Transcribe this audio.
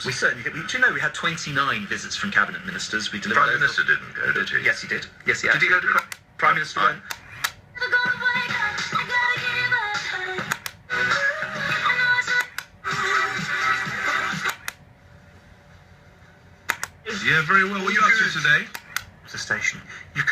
We certainly did. Do you know we had 29 visits from cabinet ministers? We delivered. Prime Minister didn't go, did he? Yes, he did. Yes, he did. He go to Prime Minister went. Yeah, very well. What are you up to today? The station. You